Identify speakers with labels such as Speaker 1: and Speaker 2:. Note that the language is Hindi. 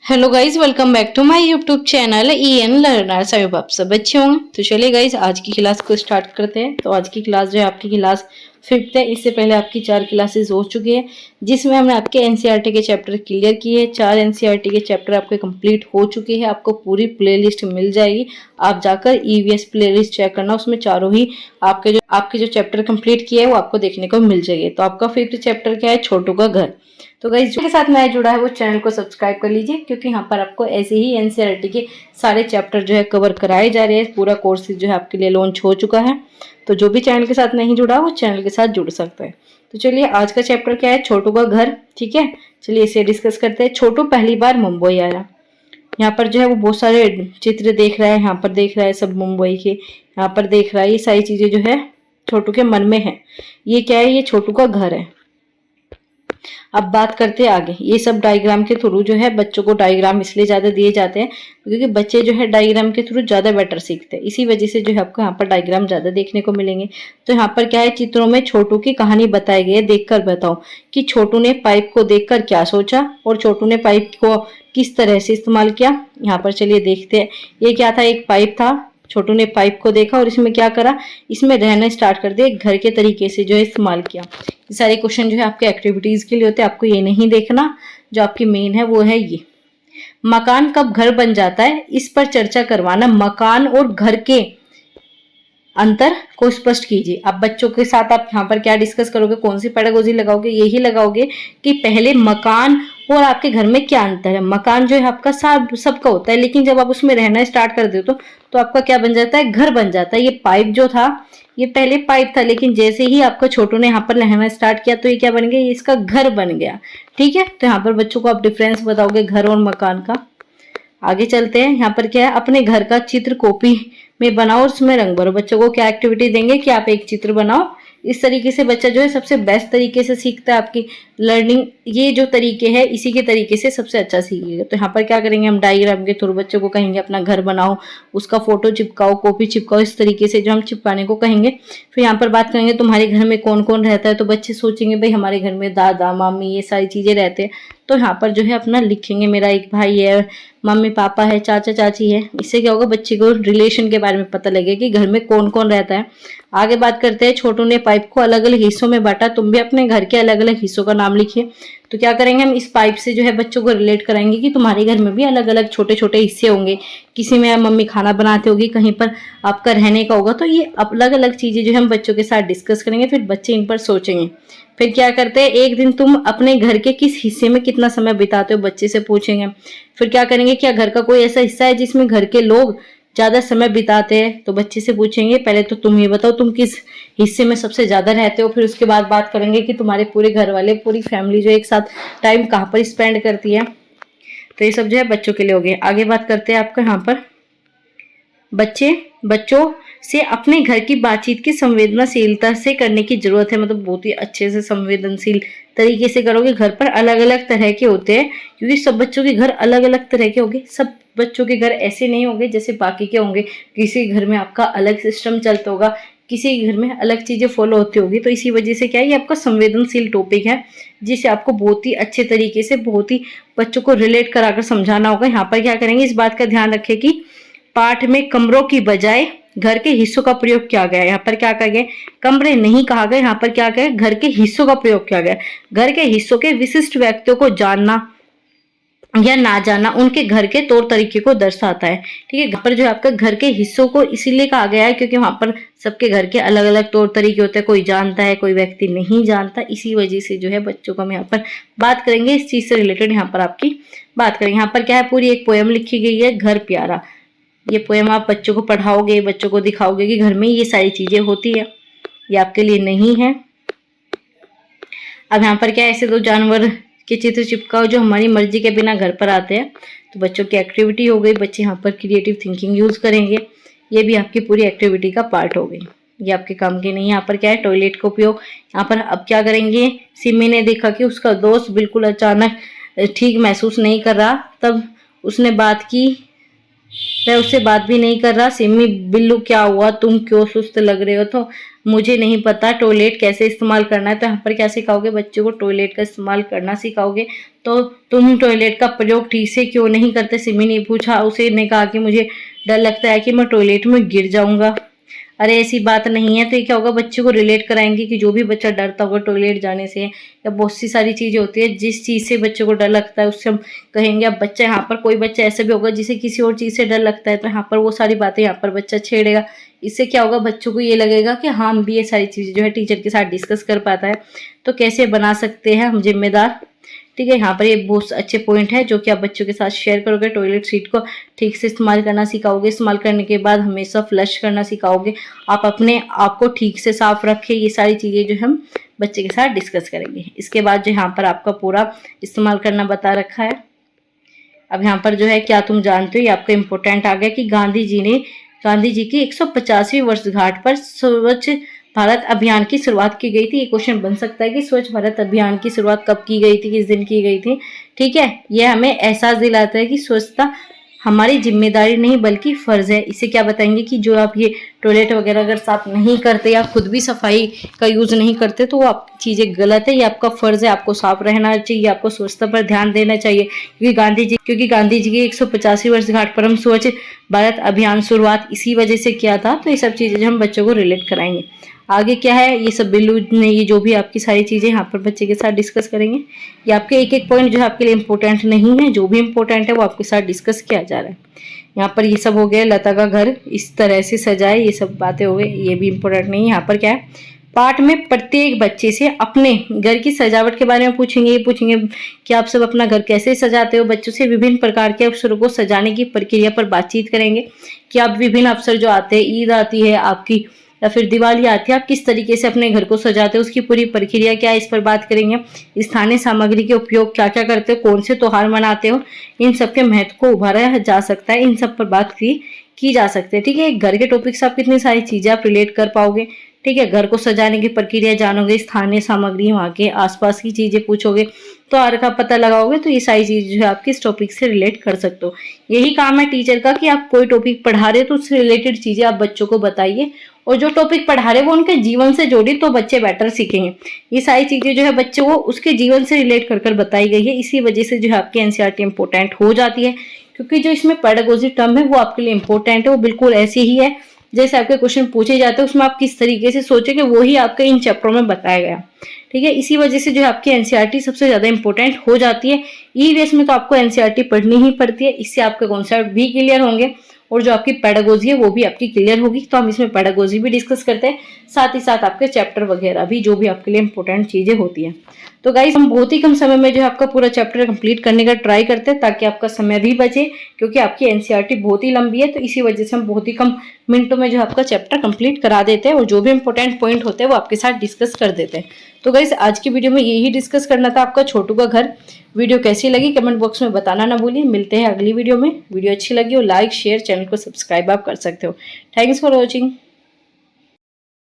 Speaker 1: Hello guys, welcome back to my YouTube channel EN learners. I hope आप सब अच्छे होंगे। तो चलिए गाइज, आज की क्लास को स्टार्ट करते हैं। तो आज की क्लास जो है आपकी क्लास 5th है। इससे पहले आपकी 4 क्लासेस हो चुकी है जिसमें हमने आपके एनसीईआरटी के चैप्टर क्लियर किए। 4 एनसीईआरटी के चैप्टर आपके कंप्लीट हो चुके हैं। आपको पूरी प्लेलिस्ट मिल जाएगी, आप जाकर EVS प्लेलिस्ट चेक करना, उसमें चारों ही आपके जो चैप्टर कंप्लीट किए हैं वो आपको देखने को मिल जाएगी। तो आपका 5th चैप्टर क्या है? छोटू का घर। तो गाइस, जो के साथ नया जुड़ा है वो चैनल को सब्सक्राइब कर लीजिए, क्योंकि यहाँ पर आपको ऐसे ही एनसीईआरटी के सारे चैप्टर जो है कवर कराए जा रहे हैं। पूरा कोर्स जो है आपके लिए लॉन्च हो चुका है। तो जो भी चैनल के साथ नहीं जुड़ा वो चैनल के साथ जुड़ सकता है। तो चलिए, आज का चैप्टर क्या है? छोटू का घर। ठीक है, चलिए इसे डिस्कस करते हैं। छोटू पहली बार मुंबई आया। यहाँ पर जो है वो बहुत सारे चित्र देख रहा है, यहाँ पर देख रहा है सब मुंबई के, यहाँ पर देख रहा है। ये सारी चीजें जो है छोटू के मन में है। ये क्या है? ये छोटू का घर है। अब बात करते हैं आगे। ये सब डायग्राम के थ्रू जो है, बच्चों को डायग्राम इसलिए ज्यादा दिए जाते हैं क्योंकि बच्चे जो है डायग्राम के थ्रू ज्यादा बेटर सीखते हैं। इसी वजह से जो है आपको यहाँ पर डायग्राम ज्यादा देखने को मिलेंगे। तो यहाँ पर क्या है, चित्रों में छोटू की कहानी बताई गई है। देखकर बताओ कि छोटू ने पाइप को देखकर क्या सोचा और छोटू ने पाइप को किस तरह से इस्तेमाल किया। यहाँ पर चलिए देखते हैं। ये क्या था? एक पाइप था। छोटू ने पाइप को देखा और इसमें क्या करा? इसमें रहना स्टार्ट कर दिया। घर के तरीके से जो है इस्तेमाल किया। ये सारे क्वेश्चन जो है आपके एक्टिविटीज के लिए होते हैं, आपको ये नहीं देखना। जो आपकी मेन है वो है ये, मकान कब घर बन जाता है, इस पर चर्चा करवाना। मकान और घर के अंतर को स्पष्ट कीजिए। अब बच्चों के साथ आप यहाँ पर क्या डिस्कस करोगे? कौन सी पेडागोजी लगाओगे? यही लगाओगे कि पहले मकान और आपके घर में क्या अंतर है। मकान जो है आपका सबका होता है, लेकिन जब आप उसमें रहना स्टार्ट कर देते हो तो आपका क्या बन जाता है? घर बन जाता है। ये पाइप जो था, ये पहले पाइप था, लेकिन जैसे ही आपका छोटू ने यहाँ पर रहना स्टार्ट किया तो ये क्या बन गया? ये इसका घर बन गया। ठीक है, तो यहाँ पर बच्चों को आप डिफरेंस बताओगे घर और मकान का। आगे चलते हैं। यहाँ पर क्या है? अपने घर का चित्र कॉपी में बनाओ और उसमें रंग भरो। बच्चों को क्या एक्टिविटी देंगे कि आप एक चित्र बनाओ। इस तरीके से बच्चा जो है सबसे बेस्ट तरीके से सीखता है। आपकी लर्निंग ये जो तरीके है, इसी के तरीके से सबसे अच्छा सीखेगा। तो यहाँ पर क्या करेंगे? हम डायग्राम के थ्रू बच्चों को कहेंगे अपना घर बनाओ, उसका फोटो चिपकाओ, कॉपी चिपकाओ। इस तरीके से जो हम चिपकाने को कहेंगे। फिर यहाँ पर बात करेंगे तुम्हारे घर में कौन कौन रहता है। तो बच्चे सोचेंगे भाई हमारे घर में दादा मामी ये सारी चीजें रहते हैं। तो यहाँ पर जो है अपना लिखेंगे, मेरा एक भाई है, मम्मी पापा है, चाचा चाची है। इससे क्या होगा? बच्चे को रिलेशन के बारे में पता लगेगा कि घर में कौन कौन रहता है। आगे बात करते हैं। छोटू ने पाइप को अलग अलग हिस्सों में बांटा। तुम भी अपने घर के अलग अलग हिस्सों का नाम लिखिए। तो क्या करेंगे? हम इस पाइप से जो है बच्चों को रिलेट कराएंगे कि तुम्हारे घर में भी अलग अलग छोटे छोटे हिस्से होंगे। किसी में मम्मी खाना बनाते होगी, कहीं पर आपका रहने का होगा। तो ये अलग अलग चीजें जो है हम बच्चों के साथ डिस्कस करेंगे, फिर बच्चे इन पर सोचेंगे। फिर क्या करते हैं? एक दिन तुम अपने घर के किस हिस्से में कितना समय बिताते हो, बच्चे से पूछेंगे। फिर क्या करेंगे? क्या घर का कोई ऐसा हिस्सा है जिसमें घर के लोग ज्यादा समय बिताते हैं? तो बच्चे से पूछेंगे पहले तो तुम ये बताओ तुम किस हिस्से में सबसे ज्यादा रहते हो। फिर उसके बाद बात करेंगे कि तुम्हारे पूरे घर वाले, पूरी फैमिली जो एक साथ टाइम कहाँ पर स्पेंड करती है। तो ये सब जो है बच्चों के लिए हो गए। आगे बात करते हैं आपका यहाँ पर बच्चों से अपने घर की बातचीत की संवेदनशीलता से करने की जरूरत है। मतलब बहुत ही अच्छे से संवेदनशील तरीके से करोगे। घर पर अलग अलग तरह के होते हैं, क्योंकि सब बच्चों के घर अलग अलग तरह के होंगे। सब बच्चों के घर ऐसे नहीं होंगे जैसे बाकी के होंगे। किसी घर में आपका अलग सिस्टम चलता होगा, किसी घर में अलग चीजें फॉलो होती होगी। तो इसी वजह से क्या है, ये आपका संवेदनशील टॉपिक है, जिसे आपको बहुत ही अच्छे तरीके से बहुत ही बच्चों को रिलेट कराकर समझाना होगा। यहाँ पर क्या करेंगे? इस बात का ध्यान रखें कि पाठ में कमरों की बजाय घर के हिस्सों का प्रयोग किया गया। यहाँ पर क्या कहा गया? कमरे नहीं कहा गया, यहाँ पर क्या गया? घर के हिस्सों का प्रयोग किया गया। घर के हिस्सों के विशिष्ट व्यक्तियों को जानना या ना जानना उनके घर के तौर तरीके को दर्शाता है। ठीक है, यहाँ पर जो है आपका घर के हिस्सों को इसीलिए कहा गया है क्योंकि वहां पर सबके घर के अलग अलग तौर तरीके होते हैं। कोई जानता है, कोई व्यक्ति नहीं जानता। इसी वजह से जो है बच्चों को हम यहाँ पर बात करेंगे, इस चीज से रिलेटेड यहाँ पर आपकी बात करेंगे। यहाँ पर क्या है? पूरी एक पोयम लिखी गई है, घर प्यारा। ये पोएम आप बच्चों को पढ़ाओगे, बच्चों को दिखाओगे कि घर में ये सारी चीजें होती है। ये आपके लिए नहीं है। अब यहाँ पर क्या है? ऐसे दो जानवर के चित्र चिपकाओ जो हमारी मर्जी के बिना घर पर आते हैं। तो बच्चों की एक्टिविटी हो गई। बच्चे यहाँ पर क्रिएटिव थिंकिंग यूज करेंगे। ये भी आपकी पूरी एक्टिविटी का पार्ट हो गई। ये आपके काम की नहीं। यहाँ पर क्या है? टॉयलेट का उपयोग। यहाँ पर अब क्या करेंगे? सिमी ने देखा कि उसका दोस्त बिल्कुल अचानक ठीक महसूस नहीं कर रहा। तब उसने बात की वह उससे बात भी नहीं कर रहा। सिमी, बिल्लू क्या हुआ, तुम क्यों सुस्त लग रहे हो? तो मुझे नहीं पता टॉयलेट कैसे इस्तेमाल करना है। तो यहाँ पर क्या सिखाओगे बच्चों को? टॉयलेट का इस्तेमाल करना सिखाओगे। तो तुम टॉयलेट का प्रयोग ठीक से क्यों नहीं करते? सिमी ने पूछा। उसे ने कहा कि मुझे डर लगता है कि मैं टॉयलेट में गिर जाऊंगा। अरे ऐसी बात नहीं है। तो ये क्या होगा, बच्चे को रिलेट कराएंगे कि जो भी बच्चा डरता होगा टॉयलेट जाने से, या बहुत सी सारी चीजें होती है जिस चीज से बच्चे को डर लगता है उससे हम कहेंगे। अब बच्चा यहाँ पर कोई बच्चा ऐसा भी होगा जिसे किसी और चीज से डर लगता है, तो यहाँ पर वो सारी बातें यहाँ पर बच्चा छेड़ेगा। इससे क्या होगा, बच्चों को ये लगेगा कि हाँ हम भी ये सारी चीजें जो है टीचर के साथ डिस्कस कर पाता है। तो कैसे बना सकते हैं हम जिम्मेदार, ठीक है। यहाँ पर ये बहुत अच्छे पॉइंट है जो कि आप बच्चों के साथ शेयर करोगे। टॉयलेट सीट को ठीक से इस्तेमाल करना सिखाओगे। इस्तेमाल करने के बाद हमेशा फ्लश करना सिखाओगे। आप अपने आप को ठीक से साफ रखें। ये सारी चीज़ें जो हम बच्चे के साथ डिस्कस करेंगे। इसके बाद जो यहाँ पर आपका पूरा इस्तेमाल करना बता रखा है। अब यहाँ पर जो है क्या तुम जानते हो, ये आपका इम्पोर्टेंट आ गया कि गांधी जी की 150वीं वर्षगांठ पर स्वच्छ भारत अभियान की शुरुआत की गई थी। ये क्वेश्चन बन सकता है कि स्वच्छ भारत अभियान की शुरुआत कब की गई थी, किस दिन की गई थी, ठीक है। यह हमें एहसास दिलाता है कि स्वच्छता हमारी जिम्मेदारी नहीं बल्कि फर्ज है। इसे क्या बताएंगे कि जो आप ये टॉयलेट वगैरह अगर साफ नहीं करते या खुद भी सफाई का यूज नहीं करते तो वो आप चीजें गलत है। ये आपका फर्ज है, आपको साफ रहना चाहिए, आपको स्वच्छता पर ध्यान देना चाहिए। क्योंकि गांधी जी की 150वीं वर्षगांठ पर हम स्वच्छ भारत अभियान शुरुआत इसी वजह से किया था। तो ये सब चीजें जो हम बच्चों को रिलेट कराएंगे। आगे क्या है, ये सब बिल्लू ने ये जो भी आपकी सारी चीजें यहाँ पर बच्चे के साथ डिस्कस करेंगे। ये आपके एक एक पॉइंट जो है आपके लिए इंपॉर्टेंट नहीं है, जो भी इंपॉर्टेंट है वो आपके साथ डिस्कस किया जा रहा है। यहाँ पर ये सब हो गया, लता का घर इस तरह से सजाए, ये सब बातें हो गई, ये भी इंपॉर्टेंट नहीं है। यहाँ पर क्या है, पाठ में प्रत्येक बच्चे से अपने घर की सजावट के बारे में पूछेंगे। ये पूछेंगे कि आप सब अपना घर कैसे सजाते हो। बच्चों से विभिन्न प्रकार के अवसरों को सजाने की प्रक्रिया पर बातचीत करेंगे कि आप विभिन्न अवसर जो आते हैं, ईद आती है आपकी या फिर दिवाली आती है, आप किस तरीके से अपने घर को सजाते हो, उसकी पूरी प्रक्रिया क्या है, इस पर बात करेंगे। स्थानीय सामग्री के उपयोग क्या क्या करते हो, कौन से त्योहार मनाते हो, इन सब के महत्व को उभारा जा सकता है, इन सब पर बात की जा सकती है, ठीक है। घर के टॉपिक से आप कितनी सारी चीजें आप रिलेट कर पाओगे, ठीक है। घर को सजाने की प्रक्रिया जानोगे, स्थानीय सामग्री, वहाँ के आसपास की चीजें पूछोगे, त्योहार का पता लगाओगे, तो ये सारी चीज जो है आपकी इस टॉपिक से रिलेट कर सकते हो। यही काम है टीचर का कि आप कोई टॉपिक पढ़ा रहे हो तो उससे रिलेटेड चीजें आप बच्चों को बताइए, और जो टॉपिक पढ़ा रहे वो उनके जीवन से जोड़ी तो बच्चे बेटर सीखेंगे। ये सारी चीजें जो है बच्चों को उसके जीवन से रिलेट कर कर बताई गई है। इसी वजह से जो है आपकी एनसीईआरटी इंपॉर्टेंट हो जाती है, क्योंकि जो इसमें पेडागोजी टर्म है वो आपके लिए इंपॉर्टेंट है। वो बिल्कुल ऐसी ही है जैसे आपके क्वेश्चन पूछे जाते हैं, उसमें आप किस तरीके से सोचेंगे वो ही आपके इन चैप्टरों में बताया गया, ठीक है। इसी वजह से जो है आपकी एनसीईआरटी सबसे ज्यादा इंपॉर्टेंट हो जाती है। ईवीएस में तो आपको एनसीईआरटी पढ़नी ही पड़ती है, इससे आपके कॉन्सेप्ट भी क्लियर होंगे और जो आपकी पेडागोजी है वो भी आपकी क्लियर होगी। तो हम इसमें पेडागोजी भी डिस्कस करते हैं, साथ ही साथ आपके चैप्टर वगैरह भी जो भी आपके लिए इंपॉर्टेंट चीजें होती हैं। तो गाइस हम बहुत ही कम समय में जो है आपका पूरा चैप्टर कंप्लीट करने का ट्राई करते हैं, ताकि आपका समय भी बचे, क्योंकि आपकी एनसीईआरटी बहुत ही लंबी है। तो इसी वजह से हम बहुत ही कम मिनटों में जो आपका चैप्टर कंप्लीट करा देते हैं, और जो भी इंपॉर्टेंट पॉइंट होते हैं वो आपके साथ डिस्कस कर देते हैं। तो गाइस आज की वीडियो में यही डिस्कस करना था आपका छोटू का घर। वीडियो कैसी लगी कमेंट बॉक्स में बताना ना भूलिए। मिलते हैं अगली वीडियो में। वीडियो अच्छी लगी हो लाइक शेयर, चैनल को सब्सक्राइब आप कर सकते हो। Thanks for watching.